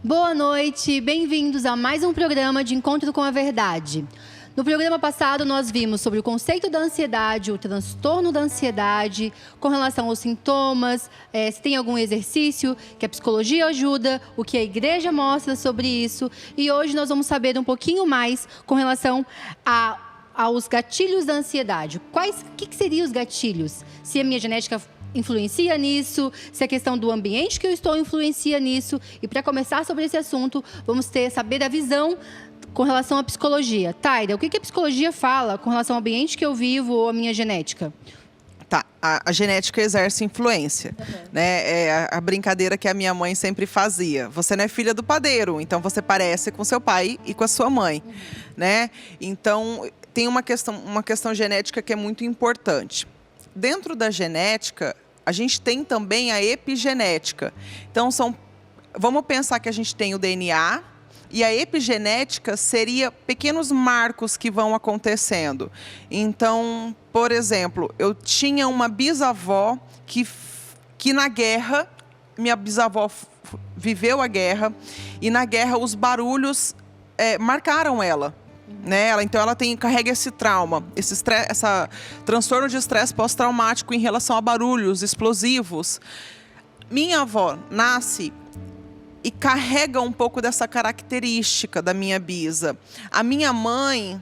Boa noite, bem-vindos a mais um programa de Encontro com a Verdade. No programa passado, nós vimos sobre o conceito da ansiedade, o transtorno da ansiedade, com relação aos sintomas, se tem algum exercício que a psicologia ajuda, o que a igreja mostra sobre isso. E hoje nós vamos saber um pouquinho mais com relação aos gatilhos da ansiedade. O que seriam os gatilhos? Se a minha genética influencia nisso, se a questão do ambiente que eu estou influencia nisso. E para começar sobre esse assunto, vamos saber a visão com relação à psicologia. Taira, o que a psicologia fala com relação ao ambiente que eu vivo ou à minha genética? Tá, a genética exerce influência, né? É a brincadeira que a minha mãe sempre fazia. Você não é filha do padeiro, então você parece com seu pai e com a sua mãe, né? Então, tem uma questão genética que é muito importante. Dentro da genética, a gente tem também a epigenética. Então, vamos pensar que a gente tem o DNA e a epigenética seria pequenos marcos que vão acontecendo. Então, por exemplo, eu tinha uma bisavó que na guerra, minha bisavó viveu a guerra e na guerra os barulhos marcaram ela. Né? Então ela carrega esse trauma, esse transtorno de estresse pós-traumático em relação a barulhos explosivos. Minha avó nasce e carrega um pouco dessa característica da minha bisa. A minha mãe,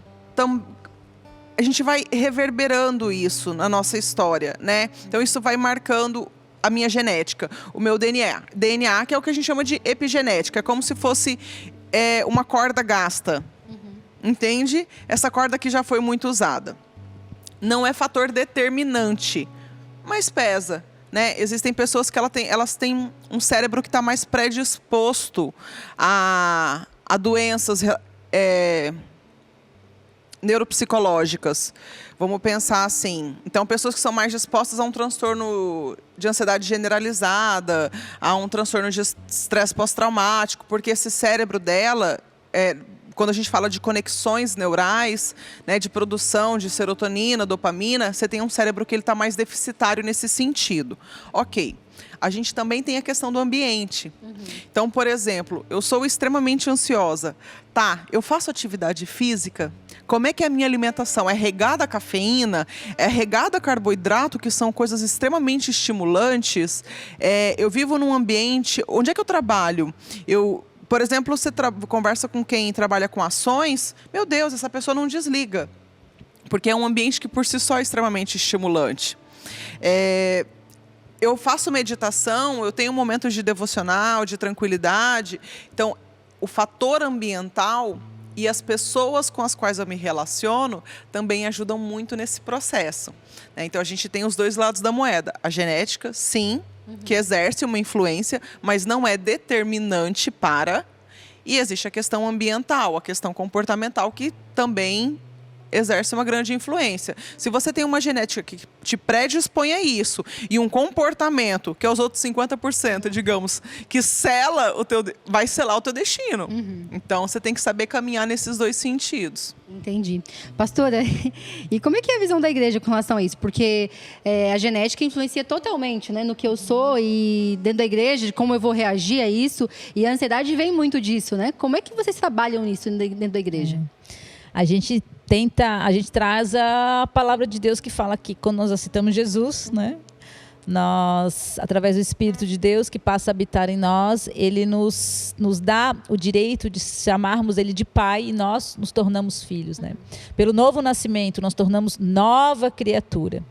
a gente vai reverberando isso na nossa história, né? Então isso vai marcando a minha genética, o meu DNA, que é o que a gente chama de epigenética, é como se fosse uma corda gasta. Entende? Essa corda que já foi muito usada. Não é fator determinante, mas pesa, né? Existem pessoas que elas têm um cérebro que está mais predisposto a doenças neuropsicológicas. Vamos pensar assim. Então, pessoas que são mais dispostas a um transtorno de ansiedade generalizada, a um transtorno de estresse pós-traumático, porque esse cérebro dela quando a gente fala de conexões neurais, né, de produção de serotonina, dopamina, você tem um cérebro que ele está mais deficitário nesse sentido. Ok. A gente também tem a questão do ambiente. Então, por exemplo, eu sou extremamente ansiosa. Tá, eu faço atividade física. Como é que é a minha alimentação? É regada a cafeína? É regada a carboidrato, que são coisas extremamente estimulantes? Eu vivo num ambiente... Onde é que eu trabalho? Por exemplo, você conversa com quem trabalha com ações, meu Deus, essa pessoa não desliga. Porque é um ambiente que por si só é extremamente estimulante. Eu faço meditação, eu tenho momentos de devocional, de tranquilidade. Então, o fator ambiental e as pessoas com as quais eu me relaciono também ajudam muito nesse processo. Então, a gente tem os dois lados da moeda. A genética, sim, que exerce uma influência, mas não é determinante para... E existe a questão ambiental, a questão comportamental, que também exerce uma grande influência. Se você tem uma genética que te predispõe a isso, e um comportamento, que é os outros 50%, digamos, que vai selar o teu destino. Então, você tem que saber caminhar nesses dois sentidos. Entendi. Pastora, e como é que é a visão da igreja com relação a isso? Porque a genética influencia totalmente, né, no que eu sou e dentro da igreja, de como eu vou reagir a isso. E a ansiedade vem muito disso, né? Como é que vocês trabalham nisso dentro da igreja? A gente traz a palavra de Deus que fala que quando nós aceitamos Jesus, né? Nós, através do Espírito de Deus que passa a habitar em nós, Ele nos dá o direito de chamarmos Ele de Pai e nós nos tornamos filhos, né? Pelo novo nascimento, nós tornamos nova criatura.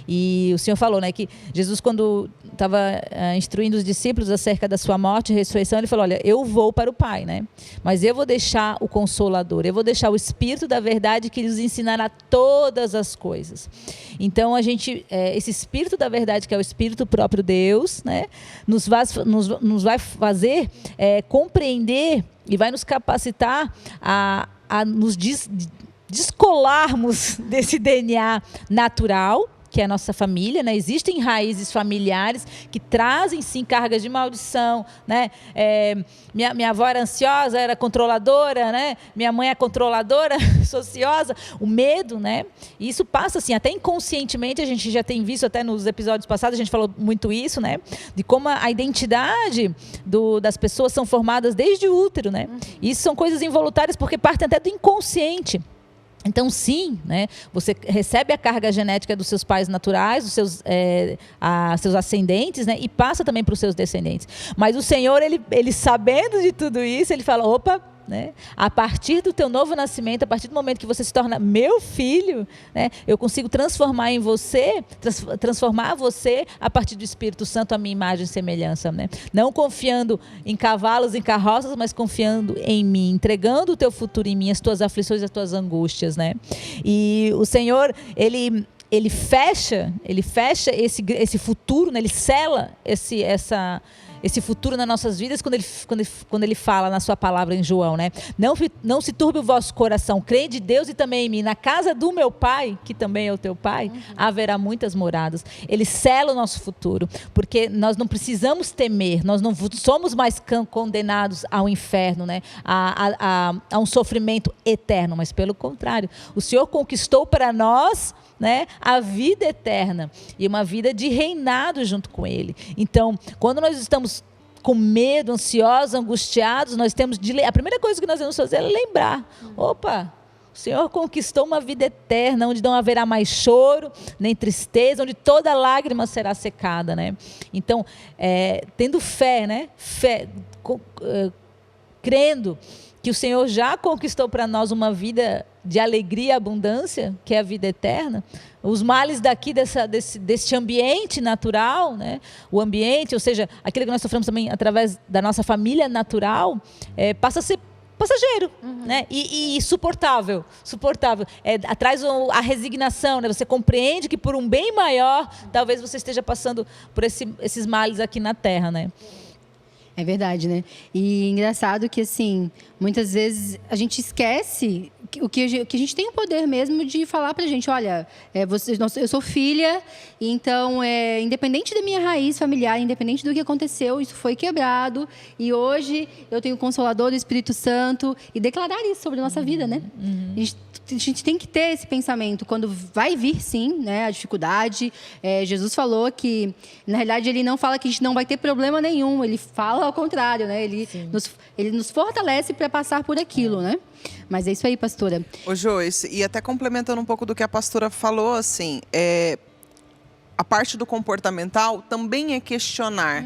E o Senhor falou, né, que Jesus, quando estava instruindo os discípulos acerca da sua morte e ressurreição, Ele falou, olha, eu vou para o Pai, né? Mas eu vou deixar o Consolador, eu vou deixar o Espírito da verdade que lhes ensinará todas as coisas. Então, esse Espírito da verdade, que é o Espírito próprio Deus, né, nos vai fazer compreender e vai nos capacitar a nos descolarmos desse DNA natural, que é a nossa família, né? Existem raízes familiares que trazem, sim, cargas de maldição, né? Minha avó era ansiosa, era controladora, né? Minha mãe é controladora, sociosa. O medo, né? E isso passa, assim, até inconscientemente, a gente já tem visto até nos episódios passados, a gente falou muito isso, né? De como a identidade das pessoas são formadas desde o útero, né? Isso são coisas involuntárias porque partem até do inconsciente. Então, sim, né, você recebe a carga genética dos seus pais naturais, dos seus ascendentes, né, e passa também para os seus descendentes. Mas o Senhor, ele sabendo de tudo isso, ele fala, opa, né, a partir do teu novo nascimento, a partir do momento que você se torna meu filho, né, eu consigo transformar em você, transformar você a partir do Espírito Santo, a minha imagem e semelhança, né? Não confiando em cavalos, em carroças, mas confiando em mim, entregando o teu futuro em mim, as tuas aflições, as tuas angústias, né? E o Senhor, ele fecha esse futuro, né? Ele sela esse futuro nas nossas vidas quando ele fala na sua palavra em João, né? Não se turbe o vosso coração, crê de Deus e também em mim. Na casa do meu pai, que também é o teu pai, haverá muitas moradas. Ele sela o nosso futuro, porque nós não precisamos temer, nós não somos mais condenados ao inferno, né? A um sofrimento eterno, mas pelo contrário, o Senhor conquistou para nós, né, a vida eterna e uma vida de reinado junto com Ele. Então, quando nós estamos com medo, ansiosos, angustiados, nós temos a primeira coisa que nós devemos fazer é lembrar: opa, o Senhor conquistou uma vida eterna, onde não haverá mais choro, nem tristeza, onde toda lágrima será secada, né? Então, tendo fé, né? Crendo que o Senhor já conquistou para nós uma vida de alegria e abundância, que é a vida eterna, os males daqui desse ambiente natural, né? O ambiente, ou seja, aquilo que nós sofremos também através da nossa família natural, passa a ser passageiro, né? E suportável. Traz a resignação, né? Você compreende que por um bem maior, talvez você esteja passando por esses males aqui na Terra, né? É verdade, né? E engraçado que, assim, muitas vezes a gente esquece que a gente tem o poder mesmo de falar pra gente, olha, eu sou filha, então, independente da minha raiz familiar, independente do que aconteceu, isso foi quebrado, e hoje eu tenho o Consolador do Espírito Santo, e declarar isso sobre a nossa vida, né? A gente tem que ter esse pensamento quando vai vir, sim, né, a dificuldade. Jesus falou que, na realidade, ele não fala que a gente não vai ter problema nenhum, ele fala ao contrário, né? Ele nos fortalece para passar por aquilo, né? Mas é isso aí, pastora. Ô, Joyce, e até complementando um pouco do que a pastora falou, assim, a parte do comportamental também é questionar.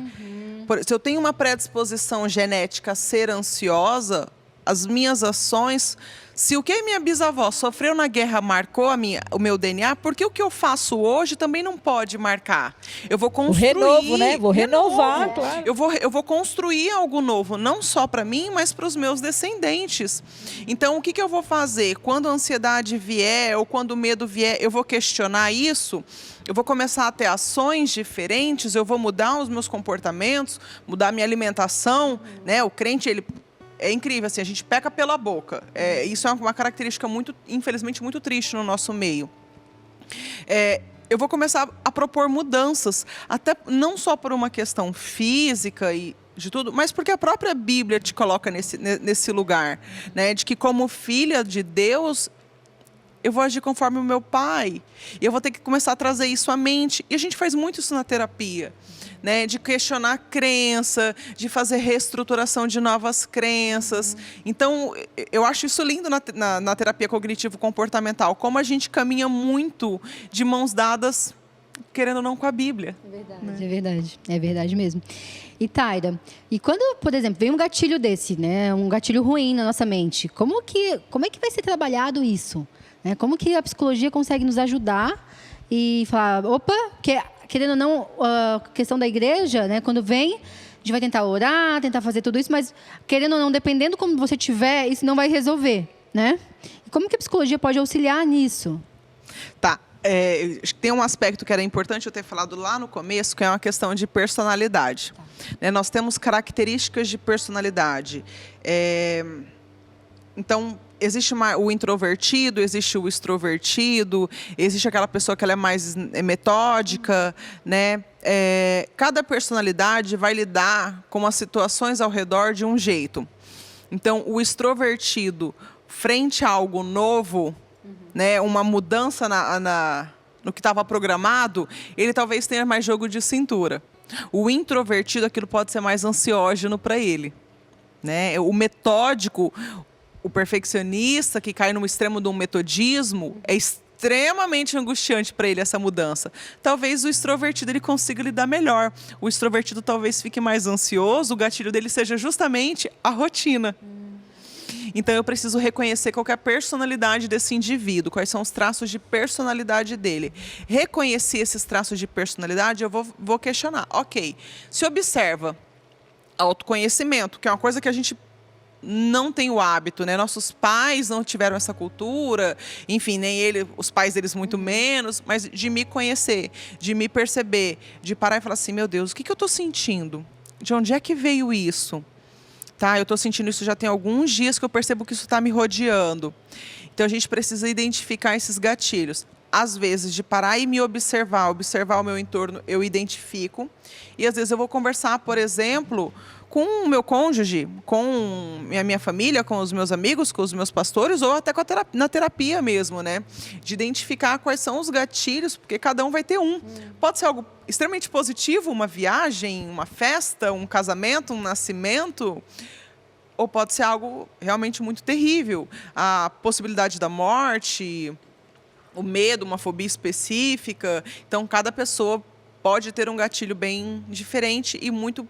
Se eu tenho uma predisposição genética a ser ansiosa, as minhas ações, se o que a minha bisavó sofreu na guerra marcou o meu DNA, por que o que eu faço hoje também não pode marcar? Eu vou construir... O renovo, né? Vou renovar, claro. Eu vou construir algo novo, não só para mim, mas para os meus descendentes. Então, o que eu vou fazer? Quando a ansiedade vier ou quando o medo vier, eu vou questionar isso? Eu vou começar a ter ações diferentes? Eu vou mudar os meus comportamentos? Mudar a minha alimentação? Né? O crente, ele... É incrível, assim, a gente peca pela boca. Isso é uma característica, infelizmente, muito triste no nosso meio. Eu vou começar a propor mudanças, até não só por uma questão física e de tudo, mas porque a própria Bíblia te coloca nesse lugar, né? De que como filha de Deus, eu vou agir conforme o meu pai. E eu vou ter que começar a trazer isso à mente. E a gente faz muito isso na terapia. Né, de questionar a crença, de fazer reestruturação de novas crenças. Então, eu acho isso lindo na terapia cognitivo-comportamental, como a gente caminha muito de mãos dadas, querendo ou não, com a Bíblia. É verdade mesmo. E Taira, e quando, por exemplo, vem um gatilho desse, né, um gatilho ruim na nossa mente, como é que vai ser trabalhado isso? Né? Como que a psicologia consegue nos ajudar e falar, opa, querendo ou não, a questão da igreja, né, quando vem, a gente vai tentar orar, tentar fazer tudo isso, mas querendo ou não, dependendo como você tiver, isso não vai resolver, né? E como que a psicologia pode auxiliar nisso? Tá. Tem um aspecto que era importante eu ter falado lá no começo, que é uma questão de personalidade. Né, nós temos características de personalidade. Então, existe o introvertido, existe o extrovertido, existe aquela pessoa que ela é mais metódica, né? Cada personalidade vai lidar com as situações ao redor de um jeito. Então, o extrovertido, frente a algo novo, né, uma mudança no que estava programado, ele talvez tenha mais jogo de cintura. O introvertido, aquilo pode ser mais ansiógeno para ele, né? O metódico, o perfeccionista, que cai no extremo de um metodismo, é extremamente angustiante para ele essa mudança. Talvez o extrovertido ele consiga lidar melhor. O extrovertido talvez fique mais ansioso, o gatilho dele seja justamente a rotina. Então, eu preciso reconhecer qual que é a personalidade desse indivíduo, quais são os traços de personalidade dele. Reconhecer esses traços de personalidade, eu vou questionar. Ok, se observa autoconhecimento, que é uma coisa que a gente não tem o hábito, né? Nossos pais não tiveram essa cultura, enfim, nem os pais deles muito menos, mas de me conhecer, de me perceber, de parar e falar assim, meu Deus, o que eu estou sentindo? De onde é que veio isso? Tá, eu estou sentindo isso já tem alguns dias que eu percebo que isso está me rodeando. Então, a gente precisa identificar esses gatilhos. Às vezes, de parar e me observar o meu entorno, eu identifico. E, às vezes, eu vou conversar, por exemplo, com o meu cônjuge, com a minha família, com os meus amigos, com os meus pastores, ou até na terapia mesmo, né? De identificar quais são os gatilhos, porque cada um vai ter um. Pode ser algo extremamente positivo, uma viagem, uma festa, um casamento, um nascimento, ou pode ser algo realmente muito terrível. A possibilidade da morte, o medo, uma fobia específica. Então, cada pessoa pode ter um gatilho bem diferente e muito...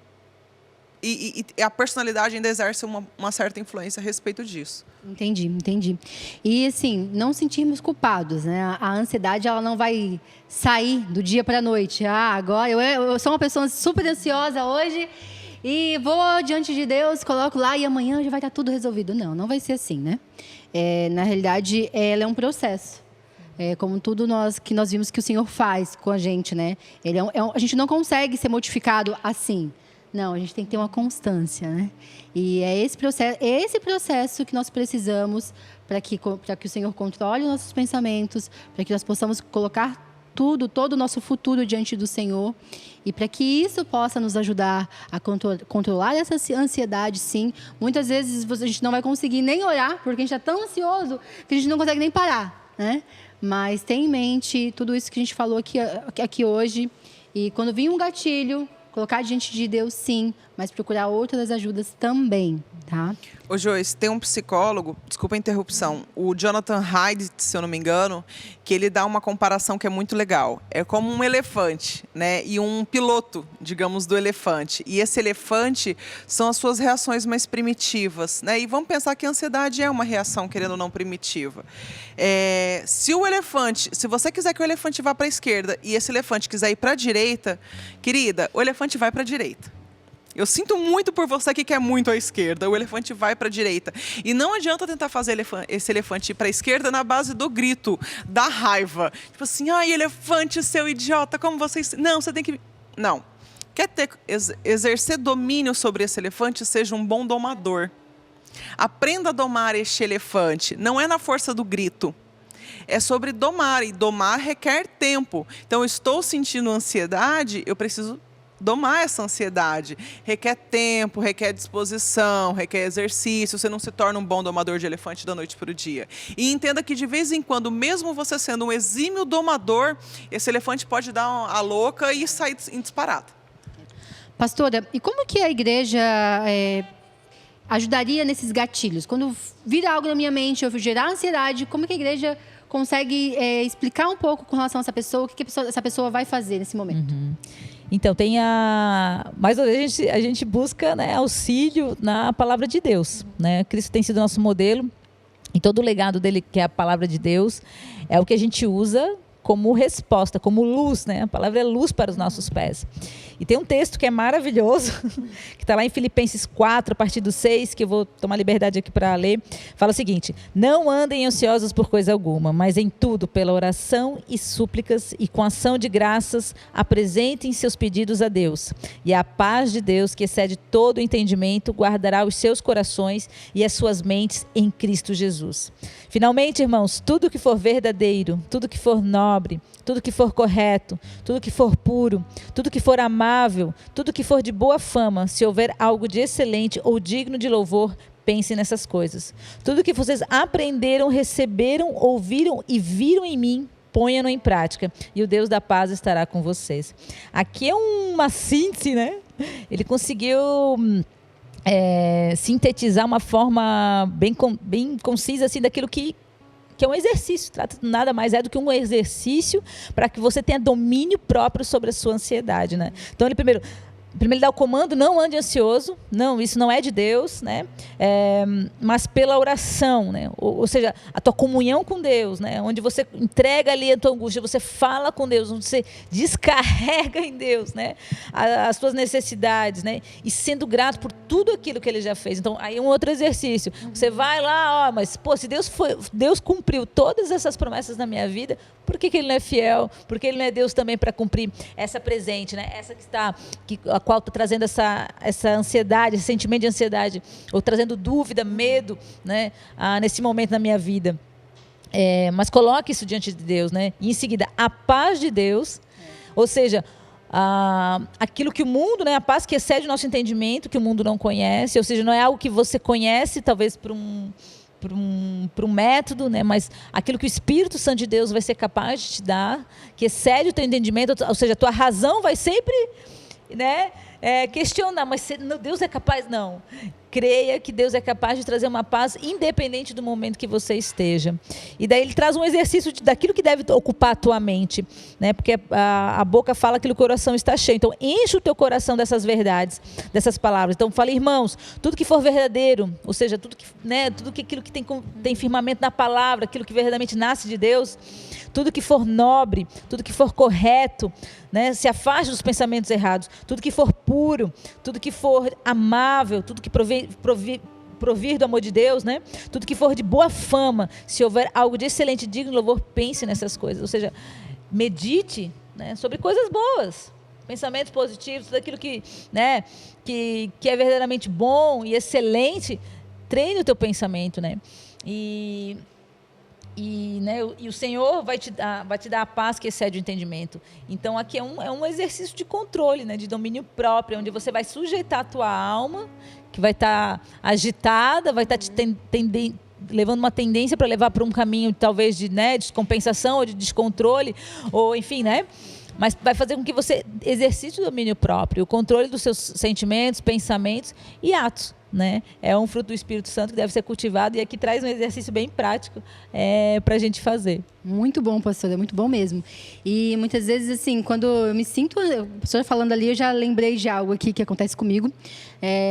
E a personalidade ainda exerce uma certa influência a respeito disso. Entendi. E, assim, não sentirmos culpados, né? A ansiedade, ela não vai sair do dia para a noite. Agora eu sou uma pessoa super ansiosa hoje e vou diante de Deus, coloco lá e amanhã já vai estar tudo resolvido. Não vai ser assim, né? Na realidade, ela é um processo. Como tudo que nós vimos que o Senhor faz com a gente, né? A gente não consegue ser modificado assim. Não, a gente tem que ter uma constância, né? E é esse processo que nós precisamos para que o Senhor controle os nossos pensamentos, para que nós possamos colocar todo o nosso futuro diante do Senhor e para que isso possa nos ajudar a controlar essa ansiedade, sim. Muitas vezes a gente não vai conseguir nem orar, porque a gente está tão ansioso que a gente não consegue nem parar, né? Mas tenha em mente tudo isso que a gente falou aqui hoje e quando vir um gatilho, colocar diante de Deus, sim, mas procurar outras ajudas também, tá? Ô, Joyce, tem um psicólogo, desculpa a interrupção, o Jonathan Haidt, se eu não me engano, que ele dá uma comparação que é muito legal. É como um elefante, né? E um piloto, digamos, do elefante. E esse elefante são as suas reações mais primitivas, né? E vamos pensar que a ansiedade é uma reação, querendo ou não, primitiva. Se você quiser que o elefante vá para a esquerda e esse elefante quiser ir para a direita, querida, o elefante vai para a direita. Eu sinto muito por você que quer muito à esquerda. O elefante vai para a direita. E não adianta tentar fazer esse elefante ir para a esquerda na base do grito, da raiva. Tipo assim, ai, elefante, seu idiota, como você... Não, você tem que... Não. Quer exercer domínio sobre esse elefante? Seja um bom domador. Aprenda a domar este elefante. Não é na força do grito. É sobre domar. E domar requer tempo. Então, eu estou sentindo ansiedade, eu preciso... domar essa ansiedade. Requer tempo, requer disposição, requer exercício. Você não se torna um bom domador de elefante da noite para o dia. E entenda que, de vez em quando, mesmo você sendo um exímio domador, esse elefante pode dar a louca e sair em disparada. Pastora, e como que a igreja ajudaria nesses gatilhos? Quando vira algo na minha mente, eu gerar ansiedade, como que a igreja consegue explicar um pouco com relação a essa pessoa, o que essa pessoa vai fazer nesse momento? Então, mais uma vez a gente busca, né, auxílio na palavra de Deus, né? Cristo tem sido nosso modelo e todo o legado dele, que é a palavra de Deus, é o que a gente usa como resposta, como luz, né? A palavra é luz para os nossos pés. E tem um texto que é maravilhoso, que está lá em Filipenses 4, a partir do 6, que eu vou tomar liberdade aqui para ler. Fala o seguinte: não andem ansiosos por coisa alguma, mas em tudo, pela oração e súplicas e com ação de graças, apresentem seus pedidos a Deus. E a paz de Deus, que excede todo o entendimento, guardará os seus corações e as suas mentes em Cristo Jesus. Finalmente, irmãos, tudo que for verdadeiro, tudo que for nobre, tudo que for correto, tudo que for puro, tudo que for amável, tudo que for de boa fama, se houver algo de excelente ou digno de louvor, pensem nessas coisas. Tudo que vocês aprenderam, receberam, ouviram e viram em mim, ponham-no em prática, e o Deus da paz estará com vocês. Aqui é uma síntese, né? Ele conseguiu sintetizar uma forma bem concisa assim, daquilo que é um exercício, trata de nada mais do que um exercício para que você tenha domínio próprio sobre a sua ansiedade, né? Então ele primeiro ele dá o comando: não ande ansioso, não, isso não é de Deus, né? Mas pela oração, né? Ou seja, a tua comunhão com Deus, né? Onde você entrega ali a tua angústia, você fala com Deus, onde você descarrega em Deus, né? As tuas necessidades, né? E sendo grato por tudo aquilo que Ele já fez. Então, aí é um outro exercício. Você vai lá, mas se Deus cumpriu todas essas promessas na minha vida, por que Ele não é fiel? Por que Ele não é Deus também para cumprir essa presente, né? Essa a qual está trazendo essa ansiedade, esse sentimento de ansiedade, ou trazendo dúvida, medo, né? Nesse momento na minha vida. Mas coloque isso diante de Deus, né? E em seguida, a paz de Deus, ou seja, aquilo que o mundo, né? A paz que excede o nosso entendimento, que o mundo não conhece, ou seja, não é algo que você conhece, talvez por um método, né? Mas aquilo que o Espírito Santo de Deus vai ser capaz de te dar, que excede o teu entendimento, ou seja, a tua razão vai sempre, né, questionar, mas Deus é capaz? Não. Creia que Deus é capaz de trazer uma paz independente do momento que você esteja. E daí ele traz um exercício daquilo que deve ocupar a tua mente, né? Porque a boca fala aquilo que o coração está cheio. Então enche o teu coração dessas verdades, dessas palavras. Então fala: irmãos, tudo que for verdadeiro, ou seja, tudo que aquilo que tem firmamento na palavra, aquilo que verdadeiramente nasce de Deus, tudo que for nobre, tudo que for correto, né? Se afaste dos pensamentos errados, tudo que for puro, tudo que for amável, tudo que provir do amor de Deus, né? Tudo que for de boa fama, se houver algo de excelente, digno de louvor, pense nessas coisas. Ou seja, medite, né, sobre coisas boas, pensamentos positivos, tudo aquilo que, né, que é verdadeiramente bom e excelente. Treine o teu pensamento, né? E o Senhor vai te dar a paz que excede o entendimento. Então aqui é um exercício de controle, né, de domínio próprio, onde você vai sujeitar a tua alma, que vai estar agitada, vai estar levando uma tendência para levar para um caminho talvez de descompensação ou de descontrole, ou enfim, né? Mas vai fazer com que você exercite o domínio próprio, o controle dos seus sentimentos, pensamentos e atos, né? É um fruto do Espírito Santo que deve ser cultivado, e aqui traz um exercício bem prático para a gente fazer. Muito bom, pastor, é muito bom mesmo. E muitas vezes, assim, quando eu me sinto, a pastora falando ali, eu já lembrei de algo aqui que acontece comigo.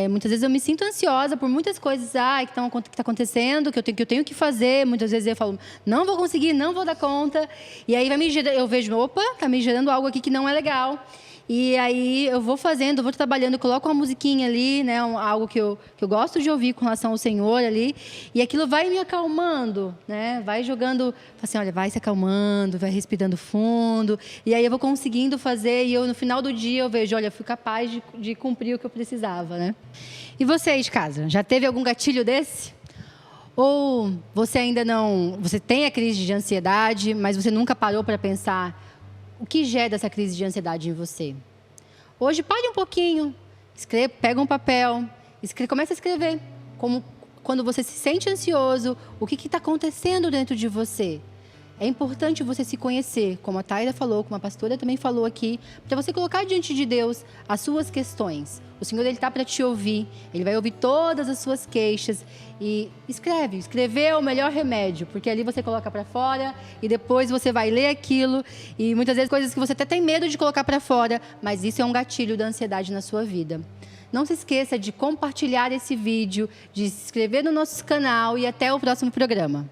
Muitas vezes eu me sinto ansiosa por muitas coisas que está acontecendo, que eu tenho que fazer. Muitas vezes eu falo: não vou conseguir, não vou dar conta. E aí eu vejo: opa, está me gerando algo aqui que não é legal. E aí eu vou fazendo, vou trabalhando, coloco uma musiquinha ali, né, algo que eu gosto de ouvir com relação ao Senhor ali, e aquilo vai me acalmando, né, vai jogando, assim, olha, vai se acalmando, vai respirando fundo, e aí eu vou conseguindo fazer, e no final do dia eu vejo: olha, fui capaz de cumprir o que eu precisava, né. E você aí de casa, já teve algum gatilho desse? Ou você ainda não, você tem a crise de ansiedade, mas você nunca parou para pensar o que gera essa crise de ansiedade em você? Hoje, pare um pouquinho, pega um papel, comece a escrever. Quando você se sente ansioso, o que está acontecendo dentro de você? É importante você se conhecer, como a Taira falou, como a pastora também falou aqui, para você colocar diante de Deus as suas questões. O Senhor está para te ouvir, Ele vai ouvir todas as suas queixas. E escrever é o melhor remédio, porque ali você coloca para fora e depois você vai ler aquilo, e muitas vezes coisas que você até tem medo de colocar para fora, mas isso é um gatilho da ansiedade na sua vida. Não se esqueça de compartilhar esse vídeo, de se inscrever no nosso canal, e até o próximo programa.